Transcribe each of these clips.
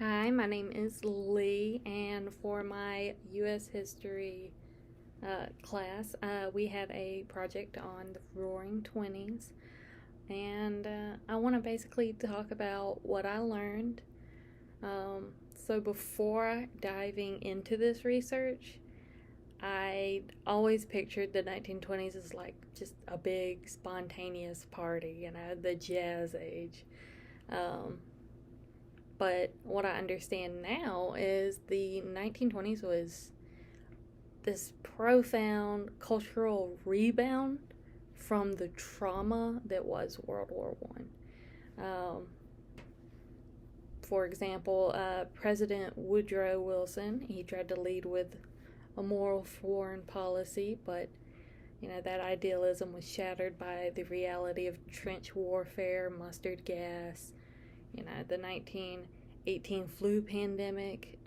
Hi, my name is Lee, and for my U.S. history class, we had a project on the Roaring Twenties, and I want to basically talk about what I learned. So, before diving into this research, I always pictured the 1920s as like just a big spontaneous party, the jazz age. Um, But what I understand now is the 1920s was this profound cultural rebound from the trauma that was World War One. For example, President Woodrow Wilson, he tried to lead with a moral foreign policy, but that idealism was shattered by the reality of trench warfare, mustard gas, the 1918 flu pandemic.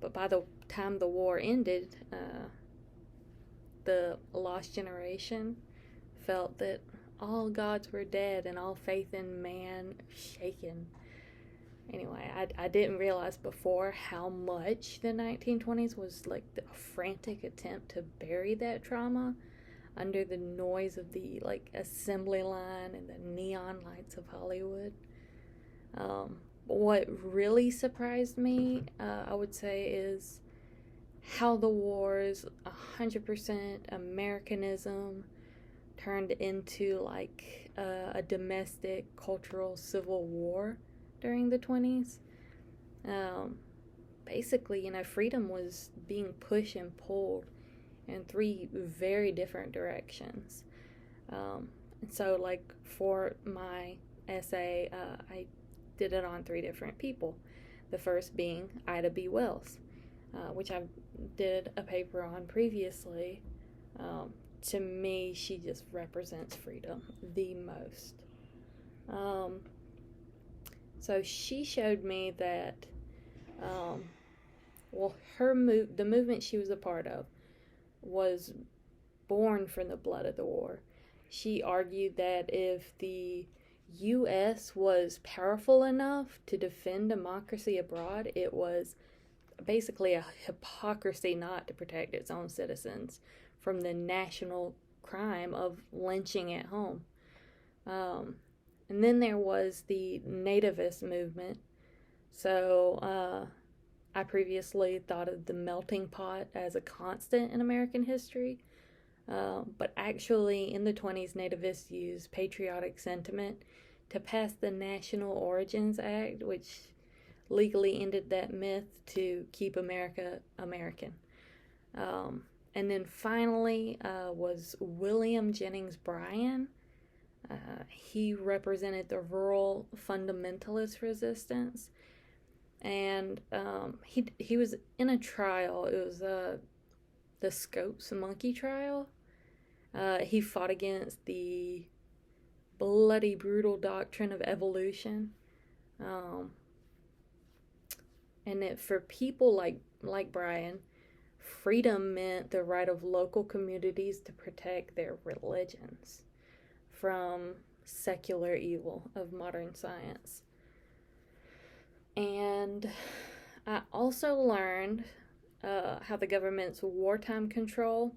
But by the time the war ended, the lost generation felt that all gods were dead and all faith in man shaken. Anyway, I didn't realize before how much the 1920s was like a frantic attempt to bury that trauma under the noise of the like assembly line and the neon lights of Hollywood. What really surprised me, I would say, is how the war's 100% Americanism turned into like a domestic cultural civil war during the 20s. Um, Basically, freedom was being pushed and pulled in three very different directions. And so, like, for my essay, I did it on three different people. The first being Ida B. Wells, which I did a paper on previously. To me, she just represents freedom the most. So she showed me that, the movement she was a part of was born from the blood of the war. She argued that if the U.S. was powerful enough to defend democracy abroad, it was basically a hypocrisy not to protect its own citizens from the national crime of lynching at home. And then there was the nativist movement. So I previously thought of the melting pot as a constant in American history. But actually, in the 20s, nativists used patriotic sentiment to pass the National Origins Act, which legally ended that myth to keep America American. And then finally was William Jennings Bryan. He represented the rural fundamentalist resistance, and he was in a trial. It was the Scopes monkey trial. He fought against the bloody brutal doctrine of evolution, and that for people like Brian, freedom meant the right of local communities to protect their religions from secular evil of modern science. And I also learned how the government's wartime control,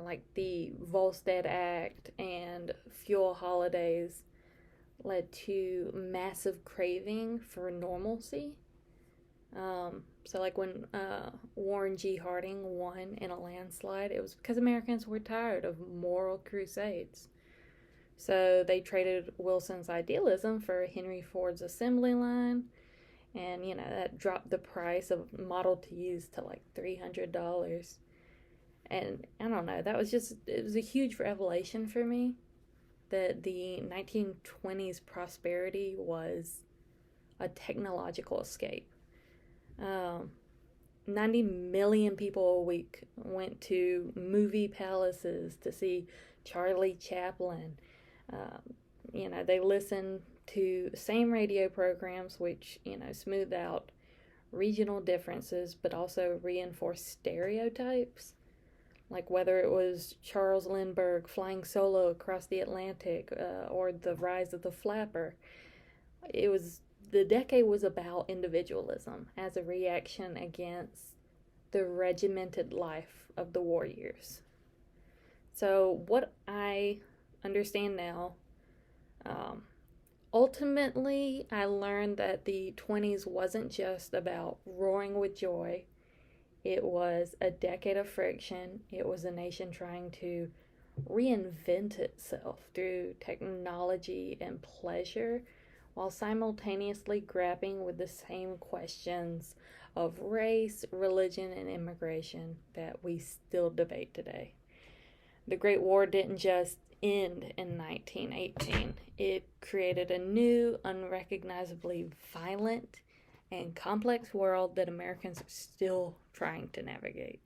like the Volstead Act and fuel holidays, led to massive craving for normalcy. So, like when Warren G. Harding won in a landslide, it was because Americans were tired of moral crusades. So they traded Wilson's idealism for Henry Ford's assembly line, and that dropped the price of Model Ts to like $300. And I don't know, it was a huge revelation for me that the 1920s prosperity was a technological escape. 90 million people a week went to movie palaces to see Charlie Chaplin. They listened to the same radio programs, which, smooth out regional differences, but also reinforce stereotypes. Like whether it was Charles Lindbergh flying solo across the Atlantic or the rise of the flapper. It was the decade was about individualism as a reaction against the regimented life of the war years. So, what I understand now, um, ultimately, I learned that the 20s wasn't just about roaring with joy. It was a decade of friction. It was a nation trying to reinvent itself through technology and pleasure while simultaneously grappling with the same questions of race, religion, and immigration that we still debate today. The Great War didn't just end in 1918, it created a new, unrecognizably violent, and complex world that Americans are still trying to navigate.